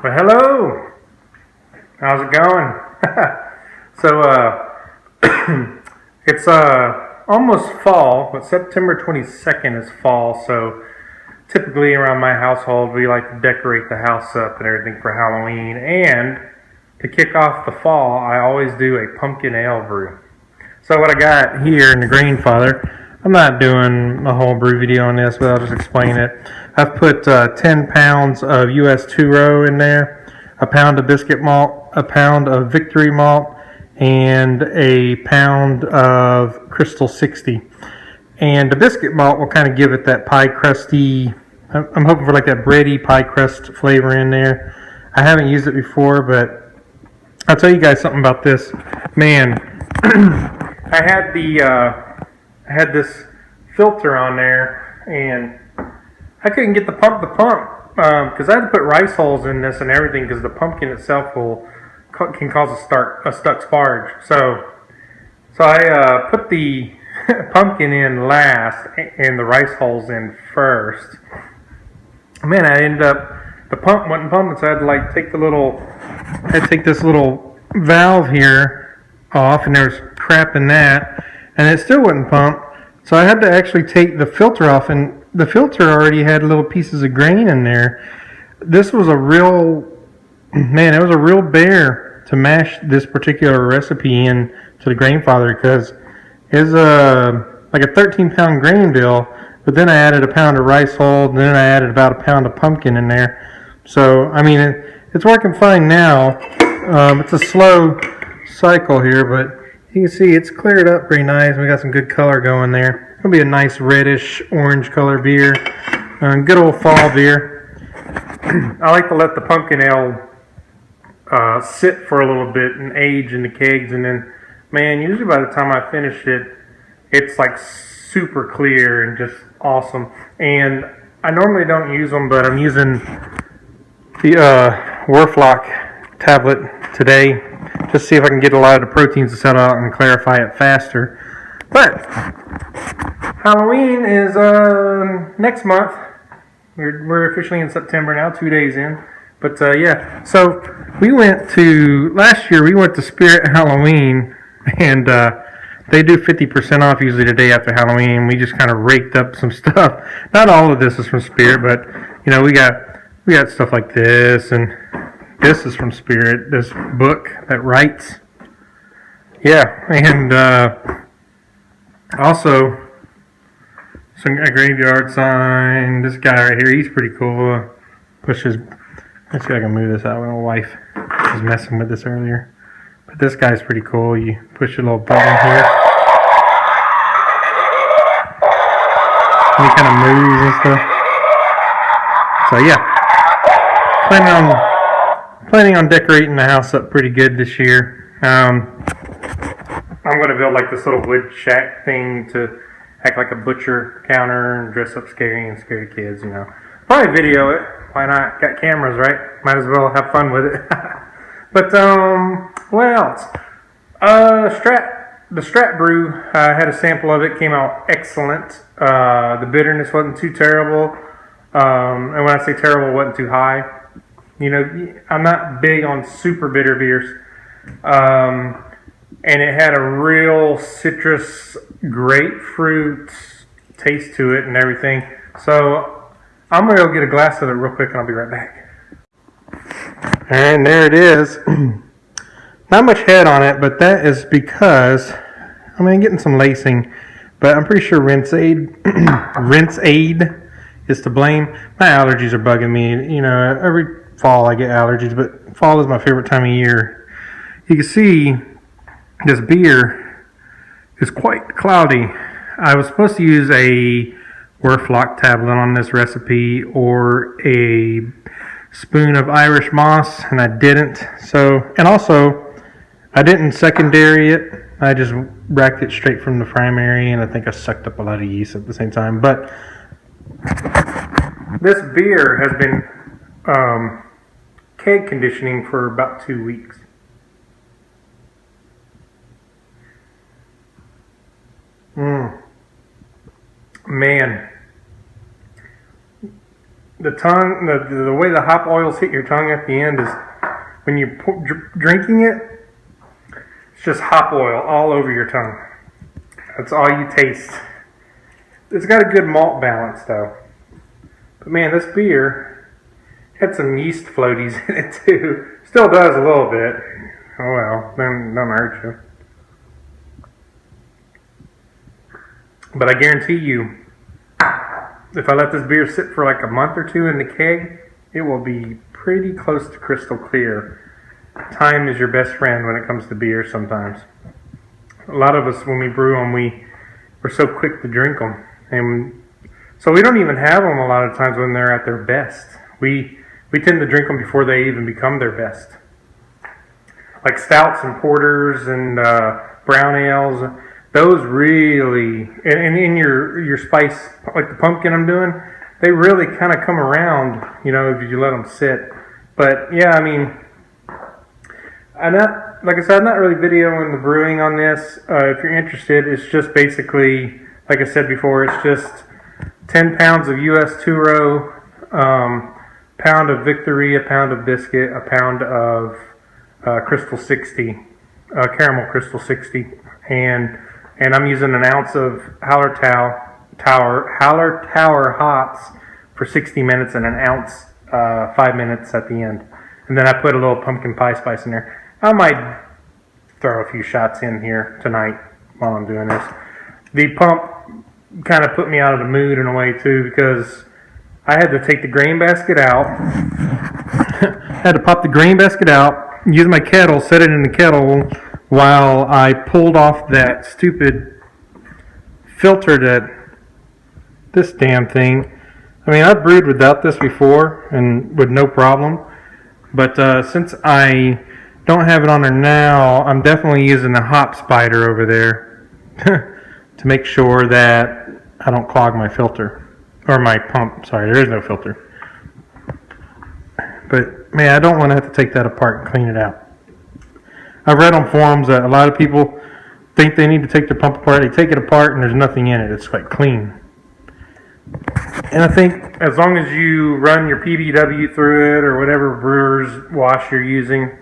Well, hello. How's it going? It's almost fall, but September 22nd is fall, so typically around my household we like to decorate the house up and everything for Halloween, and to kick off the fall I always do a pumpkin ale brew. So what I got here in the Grainfather, I'm not doing a whole brew video on this, but I'll just explain it. I've put 10 pounds of US 2-row in there, a pound of biscuit malt, a pound of victory malt, and a pound of crystal 60. And the biscuit malt will kind of give it that pie crusty, I'm hoping for like that bready pie crust flavor in there. I haven't used it before, but I'll tell you guys something about this. Man, I had this filter on there, and I couldn't get the pump because I had to put rice hulls in this and everything because the pumpkin itself can cause a stuck sparge. So I put the pumpkin in last and the rice hulls in first. Man, I ended up, the pump wasn't pumping, so I had to take this little valve here off, and there was crap in that, and it still wouldn't pump. So I had to actually take the filter off, and the filter already had little pieces of grain in there. This was it was a real bear to mash this particular recipe in to the Grainfather, because it's like a 13-pound grain bill, but then I added a pound of rice hull, and then I added about a pound of pumpkin in there. So, I mean, it's working fine now. It's a slow cycle here, but you can see it's cleared up pretty nice. We got some good color going there. It'll be a nice reddish orange color beer. Good old fall beer. I like to let the pumpkin ale sit for a little bit and age in the kegs, and then, man, usually by the time I finish it, it's like super clear and just awesome. And I normally don't use them, but I'm using the Werflock tablet today, just see if I can get a lot of the proteins to settle out and clarify it faster. But Halloween is next month. We're officially in September now, 2 days in. But yeah, so last year we went to Spirit Halloween, and they do 50% off usually the day after Halloween. We just kind of raked up some stuff. Not all of this is from Spirit, but you know, we got stuff like this, and this is from Spirit. This book that writes, yeah, and also a graveyard sign. This guy right here, he's pretty cool. Let's see if I can move this out. My wife was messing with this earlier. But this guy's pretty cool. You push your little button here, and he kind of moves and stuff. So yeah, planning on decorating the house up pretty good this year. I'm going to build like this little wood shack thing to act like a butcher counter and dress up scary kids, you know. Probably video it. Why not? Got cameras, right? Might as well have fun with it. But what else? The Strat Brew, I had a sample of it, came out excellent. The bitterness wasn't too terrible. And when I say terrible, it wasn't too high. You know, I'm not big on super bitter beers. And it had a real citrus, grapefruit taste to it and everything. So I'm going to go get a glass of it real quick, and I'll be right back. And there it is. Not much head on it, but that is because I'm getting some lacing, but I'm pretty sure Rinse Aid is to blame. My allergies are bugging me. You know, every fall I get allergies, but fall is my favorite time of year. You can see this beer is quite cloudy. I was supposed to use a Werflock tablet on this recipe or a spoon of Irish moss, and I didn't. And also, I didn't secondary it. I just racked it straight from the primary, and I think I sucked up a lot of yeast at the same time. But this beer has been keg conditioning for about 2 weeks. Man, the tongue, the way the hop oils hit your tongue at the end is when you're drinking it, it's just hop oil all over your tongue. That's all you taste. It's got a good malt balance though. But man, this beer had some yeast floaties in it too. Still does a little bit. Oh well, doesn't hurt you. But I guarantee you, if I let this beer sit for like a month or two in the keg, it will be pretty close to crystal clear. Time is your best friend when it comes to beer sometimes. A lot of us, when we brew them, we're so quick to drink them. And so we don't even have them a lot of times when they're at their best. We tend to drink them before they even become their best. Like stouts and porters and brown ales, those really, and in your spice, like the pumpkin I'm doing, they really kind of come around, if you let them sit. But yeah, I mean, like I said, I'm not really videoing the brewing on this. If you're interested, it's just basically, like I said before, it's just 10 pounds of U.S. 2-row, pound of Victory, a pound of biscuit, a pound of Crystal 60, caramel Crystal 60, and I'm using an ounce of Howler Tower hops for 60 minutes and an ounce 5 minutes at the end. And then I put a little pumpkin pie spice in there. I might throw a few shots in here tonight while I'm doing this. The pump kind of put me out of the mood in a way too, because I had to take the grain basket out. Had to pop the grain basket out, use my kettle, set it in the kettle while I pulled off that stupid filter this damn thing. I mean, I've brewed without this before and with no problem, but since I don't have it on there now, I'm definitely using the hop spider over there to make sure that I don't clog my filter. Or my pump. Sorry, there is no filter. But, man, I don't want to have to take that apart and clean it out. I've read on forums that a lot of people think they need to take their pump apart. They take it apart and there's nothing in it. It's like clean. And I think as long as you run your PBW through it or whatever brewer's wash you're using,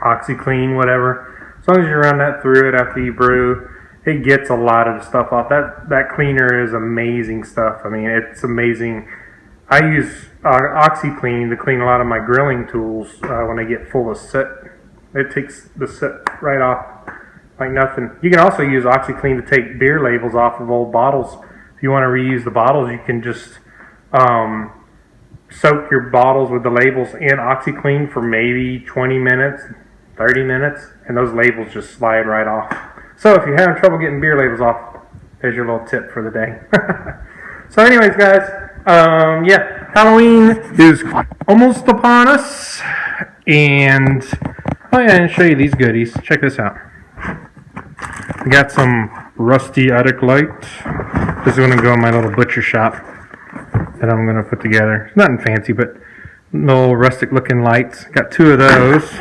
OxyClean, whatever, as long as you run that through it after you brew, it gets a lot of the stuff off. That cleaner is amazing stuff. I mean, it's amazing. I use OxyClean to clean a lot of my grilling tools when they get full of soot. It takes the soot right off like nothing. You can also use OxyClean to take beer labels off of old bottles. If you want to reuse the bottles, you can just soak your bottles with the labels in OxyClean for maybe 20 minutes, 30 minutes, and those labels just slide right off. So if you're having trouble getting beer labels off, there's your little tip for the day. So anyways, guys, Halloween is almost upon us. And, oh yeah, I'll show you these goodies. Check this out. I got some rusty attic light. This is going to go in my little butcher shop that I'm going to put together. It's nothing fancy, but little rustic looking lights. Got 2 of those.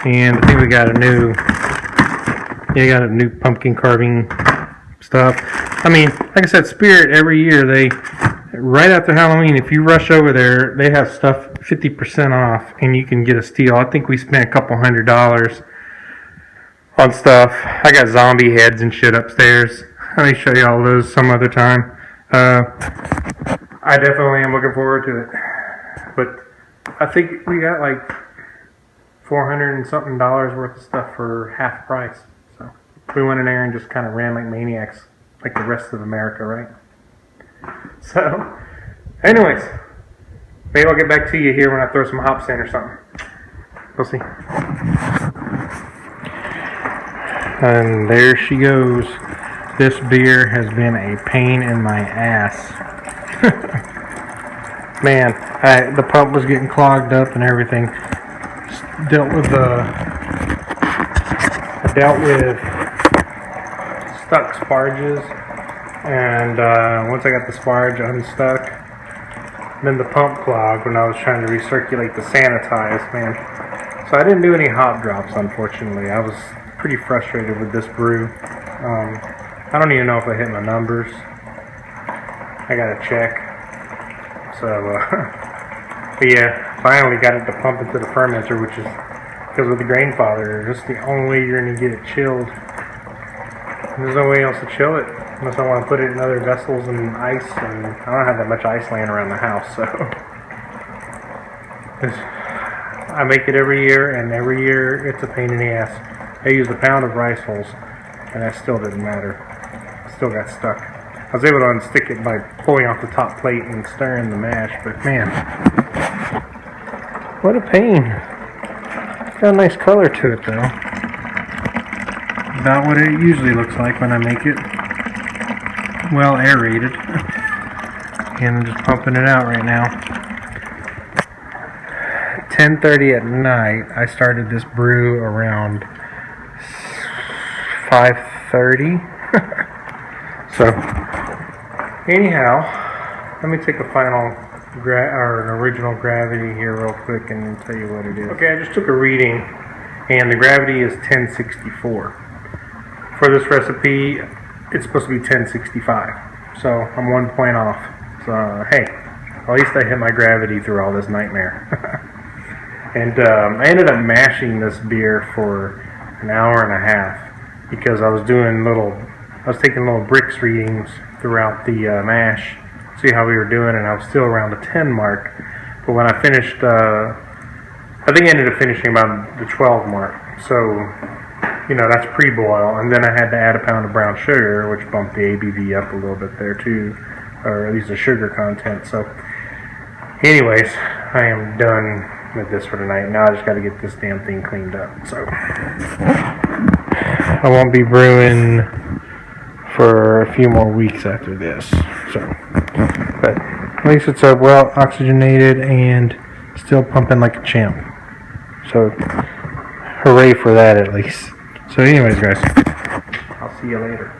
And I think we got a new pumpkin carving stuff. I mean, like I said, Spirit, every year, right after Halloween, if you rush over there, they have stuff 50% off, and you can get a steal. I think we spent a couple $100 on stuff. I got zombie heads and shit upstairs. Let me show you all those some other time. I definitely am looking forward to it. But I think we got like $400 and something worth of stuff for half price. So we went in there and just kind of ran like maniacs, like the rest of America, right? So, anyways, maybe I'll get back to you here when I throw some hops in or something. We'll see. And there she goes. This beer has been a pain in my ass. Man, the pump was getting clogged up and everything. I dealt with stuck sparges, and once I got the sparge unstuck, then the pump clogged when I was trying to recirculate the sanitize, man. So I didn't do any hop drops, unfortunately. I was pretty frustrated with this brew. I don't even know if I hit my numbers. I gotta check. So, but yeah, finally got it to pump into the fermenter, which is because with the Grainfather, it's the only way you're going to get it chilled. There's no way else to chill it unless I want to put it in other vessels and ice, and I don't have that much ice laying around the house, so I make it every year, and every year it's a pain in the ass. I used a pound of rice hulls, and that still didn't matter. Still got stuck. I was able to unstick it by pulling off the top plate and stirring the mash, but man, what a pain. It's got a nice color to it though. About what it usually looks like when I make it well aerated. And I'm just pumping it out right now. 10:30 at night. I started this brew around 5:30. So anyhow, let me take a final or an original gravity here real quick and tell you what it is. Okay, I just took a reading, and the gravity is 1064. For this recipe, it's supposed to be 1065, so I'm 1 point off. So hey, at least I hit my gravity through all this nightmare. And I ended up mashing this beer for an hour and a half because I was taking little bricks readings throughout the mash, see how we were doing, and I was still around the 10 mark. But when I finished, I think I ended up finishing about the 12 mark. So, that's pre-boil, and then I had to add a pound of brown sugar, which bumped the ABV up a little bit there too, or at least the sugar content. So, anyways, I am done with this for tonight. Now I just got to get this damn thing cleaned up. So, I won't be brewing for a few more weeks after this. So, but at least it's well oxygenated and still pumping like a champ. So, hooray for that at least. So anyways, guys, I'll see you later.